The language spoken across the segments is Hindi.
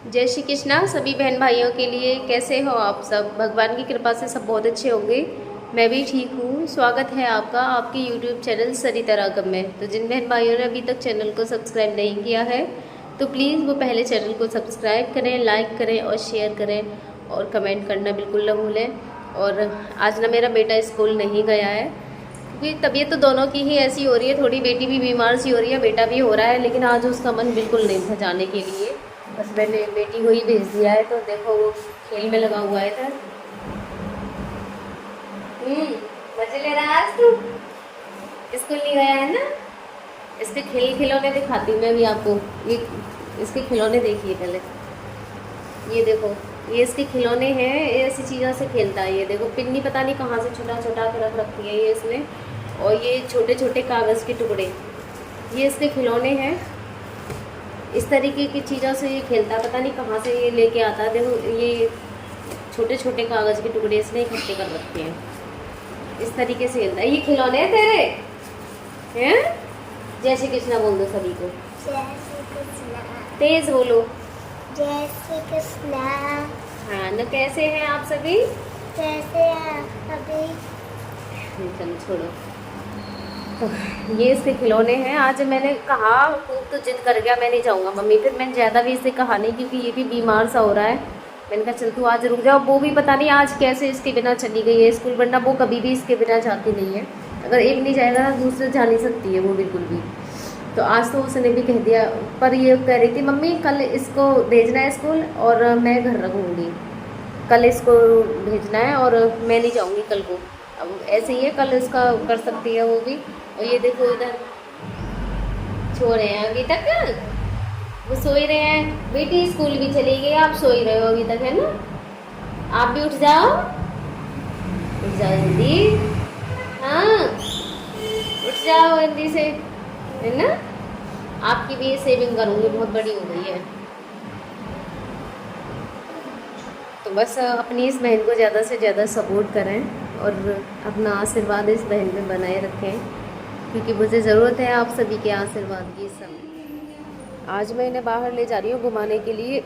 जय श्री कृष्णा सभी बहन भाइयों के लिए। कैसे हो आप सब? भगवान की कृपा से सब बहुत अच्छे होंगे। मैं भी ठीक हूँ। स्वागत है आपका आपके यूट्यूब चैनल सरिता राघव में। तो जिन बहन भाइयों ने अभी तक चैनल को सब्सक्राइब नहीं किया है तो प्लीज़ वो पहले चैनल को सब्सक्राइब करें, लाइक करें और शेयर करें और कमेंट करना बिल्कुल न भूलें। और आज ना मेरा बेटा स्कूल नहीं गया है क्योंकि तबीयत तो दोनों की ही ऐसी हो रही है, थोड़ी बेटी भी बीमार सी हो रही है, बेटा भी हो रहा है, लेकिन आज उसका मन बिल्कुल नहीं था जाने के लिए। बस मैंने बेटी को ही भेज दिया है। तो देखो वो खेल में लगा हुआ है इधर। मजे ले रहा है आज तू? स्कूल नहीं गया है ना? इसके खिलौने दिखाती हूँ मैं भी आपको। ये इसके खिलौने देखिए पहले। ये देखो, ये इसके खिलौने हैं, ये ऐसी चीज़ों से खेलता है। ये देखो पिन्नी पता नहीं कहाँ से छुटा छुटा के रख रखी है ये इसमें। और ये छोटे छोटे कागज़ के टुकड़े, ये इसके खिलौने हैं। इस तरीके की चीज़ों से ये खेलता, पता नहीं कहाँ से ये लेके आता है। देखो ये छोटे छोटे कागज़ के टुकड़े इसने इकट्ठे कर रखे हैं, इस तरीके से खेलता है। ये खिलौने हैं तेरे हैं? जय श्री कृष्णा बोल दो सभी को। जय श्री कृष्णा। तेज बोलो। जय श्री कृष्णा। हाँ न, कैसे हैं आप सभी? कैसे हैं अभी? चलो छोड़ो। तो ये इसके खिलौने हैं। आज मैंने कहा खूब तो जिद कर गया, मैं नहीं जाऊँगा मम्मी। फिर मैंने ज़्यादा भी इसे कहा नहीं क्योंकि ये भी बीमार सा हो रहा है। मैंने कहा चल तू आज रुक जाओ। वो भी पता नहीं आज कैसे इसके बिना चली गई है स्कूल, वरना वो कभी भी इसके बिना जाती नहीं है। अगर एक नहीं जाएगा ना दूसरे जा नहीं सकती है वो बिल्कुल भी। तो आज तो उसने भी कह दिया, पर ये कह रही थी मम्मी कल इसको भेजना है स्कूल और मैं घर रखूँगी। कल इसको भेजना है और मैं नहीं जाऊँगी कल को। अब ऐसे ही है, कल इसका कर सकती है वो भी। और ये देखो इधर सो रहे हैं अभी तक, वो सो ही रहे हैं। बेटी स्कूल भी चली गई, आप सो ही रहे हो अभी तक, है ना? आप भी उठ जाओ, उठ जाओ जल्दी। हाँ उठ जाओ जल्दी से, है ना? आपकी भी सेविंग करूँगी, बहुत बड़ी हो गई है। तो बस अपनी इस बहन को ज़्यादा से ज़्यादा सपोर्ट करें और अपना आशीर्वाद इस बहन पे बनाए रखें, क्योंकि मुझे ज़रूरत है आप सभी के आशीर्वाद की इस समय। आज मैं इन्हें बाहर ले जा रही हूँ घुमाने के लिए,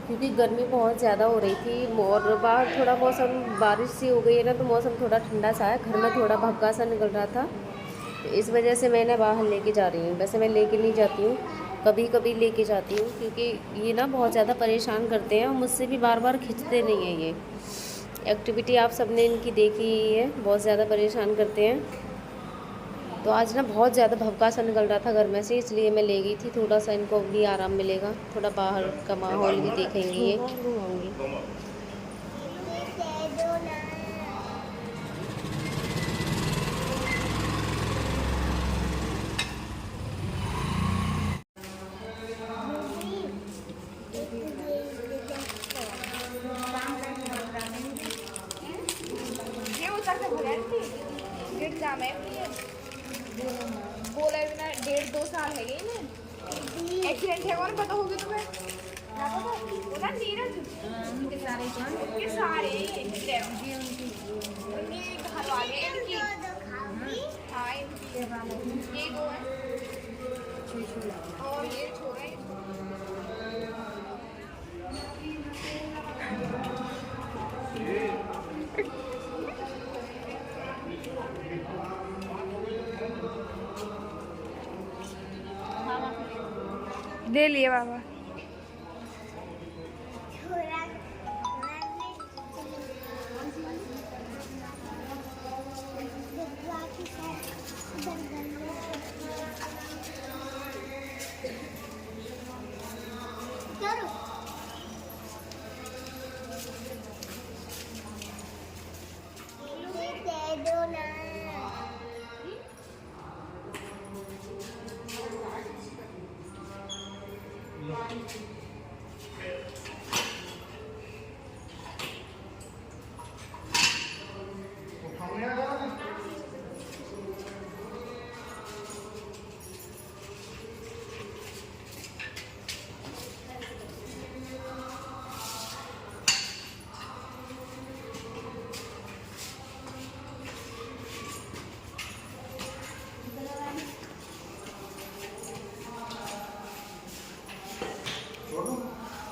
क्योंकि गर्मी बहुत ज़्यादा हो रही थी और बाहर थोड़ा मौसम बारिश सी हो गई है ना, तो मौसम थोड़ा ठंडा सा है। घर में थोड़ा भक्का सा निकल रहा था, तो इस वजह से मैं इन्हें बाहर लेके जा रही हूँ। वैसे मैं लेके नहीं जाती हूँ, कभी कभी लेके जाती हूँ, क्योंकि ये ना बहुत ज़्यादा परेशान करते हैं और मुझसे भी बार बार खींचते नहीं हैं। ये एक्टिविटी आप सबने इनकी देखी ही है, बहुत ज़्यादा परेशान करते हैं। तो आज ना बहुत ज़्यादा भभका सा निकल रहा था घर में से, इसलिए मैं ले गई थी। थोड़ा सा इनको भी आराम मिलेगा, थोड़ा बाहर का माहौल भी देखेंगे ये। बोला ना 1.5-2 साल है ना एक्सीडेंट है, कौन पता होगा तुम्हें? क्या पता वो ना नीरज उनके सारे उनके घर वाले इनकी। हाँ इनकी ये दो है और ये छोरा है। ले लिए बाबा।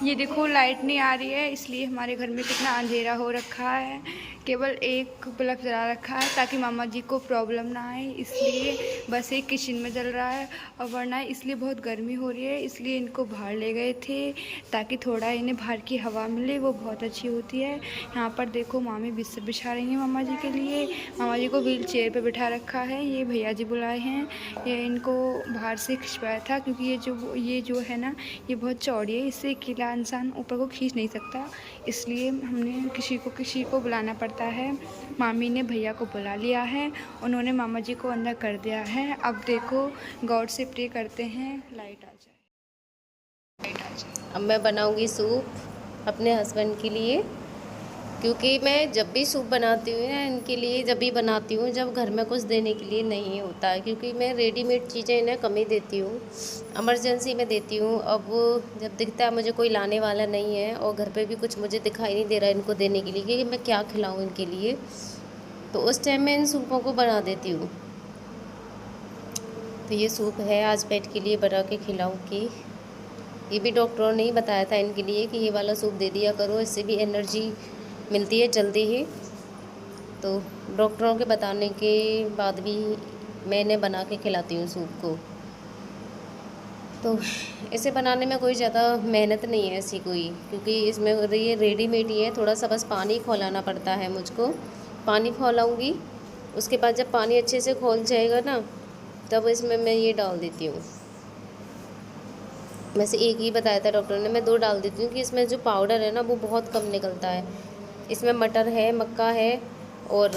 ये देखो लाइट नहीं आ रही है, इसलिए हमारे घर में कितना अंधेरा हो रखा है। केवल एक बल्ब जला रखा है ताकि मामा जी को प्रॉब्लम ना आए, इसलिए बस एक किचन में जल रहा है। और वरना इसलिए बहुत गर्मी हो रही है, इसलिए इनको बाहर ले गए थे ताकि थोड़ा इन्हें बाहर की हवा मिले, वो बहुत अच्छी होती है। यहाँ पर देखो मामी बिस्तर बिछा रही हैं मामा जी के लिए। मामा जी को व्हील चेयर पर बिठा रखा है। ये भैया जी बुलाए हैं, ये इनको बाहर से खिंचवाया था क्योंकि ये जो है ना, ये बहुत चौड़ी है, इससे अकेला इंसान ऊपर को खींच नहीं सकता, इसलिए हमने किसी को बुलाना पड़ता है। मामी ने भैया को बुला लिया है, उन्होंने मामा जी को अंदर कर दिया है। अब देखो गॉड से प्रे करते हैं लाइट आ जाए। अब मैं बनाऊंगी सूप अपने हस्बैंड के लिए, क्योंकि मैं जब भी सूप बनाती हूँ ना इनके लिए, जब भी बनाती हूँ जब घर में कुछ देने के लिए नहीं होता है, क्योंकि मैं रेडीमेड चीज़ें इन्हें कम ही देती हूँ, इमरजेंसी में देती हूँ। अब जब दिखता है मुझे कोई लाने वाला नहीं है और घर पे भी कुछ मुझे दिखाई नहीं दे रहा है इनको देने के लिए कि मैं क्या खिलाऊँ इनके लिए, तो उस टाइम मैं इन सूपों को बना देती हूँ। तो ये सूप है आज पेट के लिए बना के खिलाऊँगी। ये भी डॉक्टरों ने ही बताया था इनके लिए कि ये वाला सूप दे दिया करो, इससे भी एनर्जी मिलती है जल्दी ही। तो डॉक्टरों के बताने के बाद भी मैं इन्हें बना के खिलाती हूँ सूप को। तो इसे बनाने में कोई ज़्यादा मेहनत नहीं है ऐसी कोई, क्योंकि इसमें ये रेडीमेड ही है, थोड़ा सा बस पानी खौलाना पड़ता है मुझको। पानी खौलाऊँगी, उसके बाद जब पानी अच्छे से खौल जाएगा ना, तब इसमें मैं ये डाल देती हूँ। वैसे एक ही बताया था डॉक्टर ने, मैं 2 डाल देती हूँ कि इसमें जो पाउडर है ना वो बहुत कम निकलता है। इसमें मटर है, मक्का है और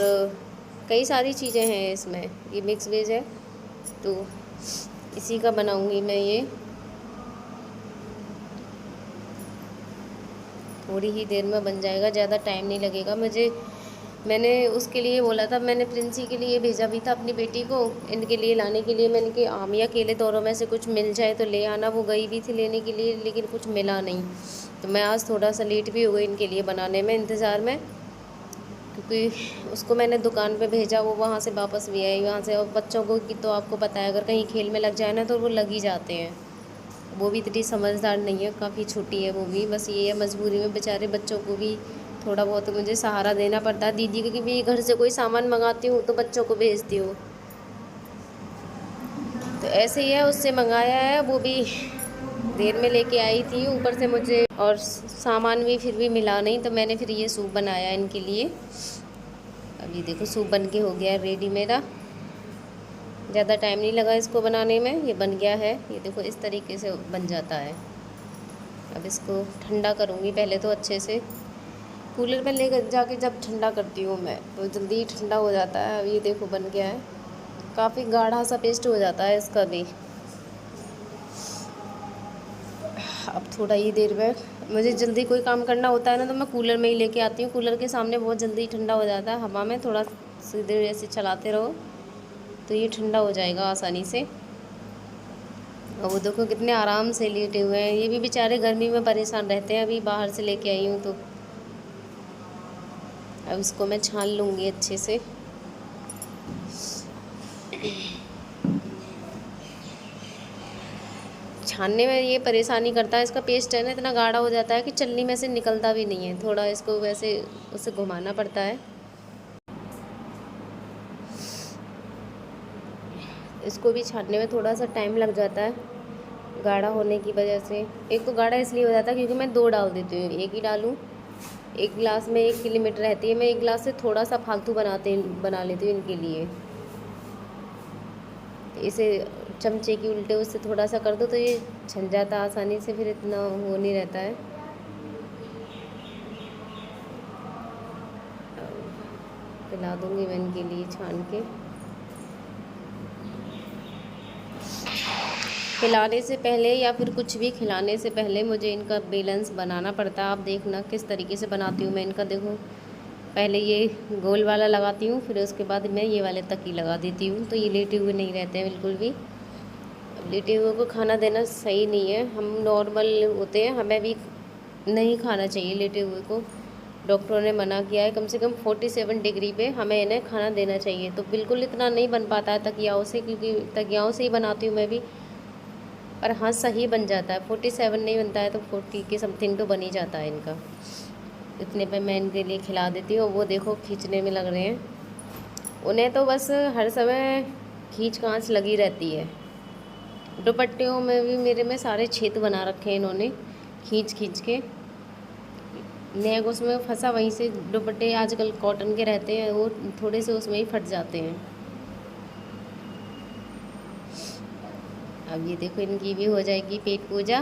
कई सारी चीज़ें हैं इसमें, ये मिक्स वेज है, तो इसी का बनाऊँगी मैं ये। थोड़ी ही देर में बन जाएगा, ज़्यादा टाइम नहीं लगेगा मुझे। मैंने उसके लिए बोला था, मैंने प्रिंसी के लिए भेजा भी था अपनी बेटी को इनके लिए लाने के लिए। मैंने कि आम या केले दोनों में से कुछ मिल जाए तो ले आना। वो गई भी थी लेने के लिए, लेकिन कुछ मिला नहीं, तो मैं आज थोड़ा सा लेट भी हो गई इनके लिए बनाने में इंतज़ार में, क्योंकि उसको मैंने दुकान पे भेजा, वो वहाँ से वापस भी आई वहाँ से। और बच्चों को की तो आपको पता है, अगर कहीं खेल में लग जाए ना तो वो लग ही जाते हैं। वो भी इतनी समझदार नहीं है, काफ़ी छोटी है वो भी। बस ये है मजबूरी में बेचारे बच्चों को भी थोड़ा बहुत मुझे सहारा देना पड़ता है। दीदी की भी घर से कोई सामान मंगाती हूँ तो बच्चों को भेजती हूँ, तो ऐसे ही है। उससे मंगाया है, वो भी देर में लेके आई थी ऊपर से मुझे, और सामान भी फिर भी मिला नहीं, तो मैंने फिर ये सूप बनाया इनके लिए। अब ये देखो सूप बन के हो गया रेडी मेरा, ज़्यादा टाइम नहीं लगा इसको बनाने में, ये बन गया है। ये देखो इस तरीके से बन जाता है। अब इसको ठंडा करूँगी पहले तो अच्छे से, कूलर में ले जाके जब ठंडा करती हूँ मैं तो जल्दी ही ठंडा हो जाता है। अब ये देखो बन गया है, काफ़ी गाढ़ा सा पेस्ट हो जाता है इसका भी। अब थोड़ा ही देर में, मुझे जल्दी कोई काम करना होता है ना तो मैं कूलर में ही लेके आती हूँ। कूलर के सामने बहुत जल्दी ठंडा हो जाता है, हवा में थोड़ा सी देर ऐसे चलाते रहो तो ये ठंडा हो जाएगा आसानी से। और वो देखो कितने आराम से लेटे हुए हैं, ये भी बेचारे गर्मी में परेशान रहते हैं। अभी बाहर से लेके आई हूँ तो अब इसको मैं छान लूँगी अच्छे से। छानने में ये परेशानी करता है, इसका पेस्ट है ना इतना गाढ़ा हो जाता है कि चलनी में से निकलता भी नहीं है, थोड़ा इसको वैसे उसे घुमाना पड़ता है। इसको भी छानने में थोड़ा सा टाइम लग जाता है गाढ़ा होने की वजह से। एक तो गाढ़ा इसलिए हो जाता है क्योंकि मैं 2 डाल देती हूँ, एक ही डालूँ। एक गिलास में 1 लिमिट रहती है, मैं 1 गिलास से थोड़ा सा फालतू बना लेती हूँ इनके लिए। इसे चमचे की उल्टे उससे थोड़ा सा कर दो तो ये छन जाता है आसानी से, फिर इतना वो नहीं रहता है। पिला दूँगी मैं इनके लिए छान के। खिलाने से पहले या फिर कुछ भी खिलाने से पहले मुझे इनका बैलेंस बनाना पड़ता है। आप देखना किस तरीके से बनाती हूँ मैं इनका, देखो पहले ये गोल वाला लगाती हूँ, फिर उसके बाद मैं ये वाले तक ही लगा देती हूँ, तो ये लेटे हुए नहीं रहते हैं बिल्कुल भी। लेटे हुए को खाना देना सही नहीं है, हम नॉर्मल होते हैं, हमें भी नहीं खाना चाहिए लेटे हुए को। डॉक्टरों ने मना किया है कम से कम 47 डिग्री पे हमें इन्हें खाना देना चाहिए। तो बिल्कुल इतना नहीं बन पाता है तकियाओं से, क्योंकि तकियाओं से ही बनाती हूँ मैं भी, पर हाँ सही बन जाता है। 47 नहीं बनता है तो 40 के समथिंग तो बन ही जाता है इनका। इतने पे मैं इनके लिए खिला देती हूँ। वो देखो खींचने में लग रहे हैं, उन्हें तो बस हर समय खींच खांच लगी रहती है। दुपट्टियों में भी मेरे में सारे छेद बना रखे हैं इन्होंने खींच खींच के। नेक उसमें फंसा, वहीं से दुपट्टे आजकल कॉटन के रहते हैं, वो थोड़े से उसमें ही फट जाते हैं। अब ये देखो इनकी भी हो जाएगी पेट पूजा।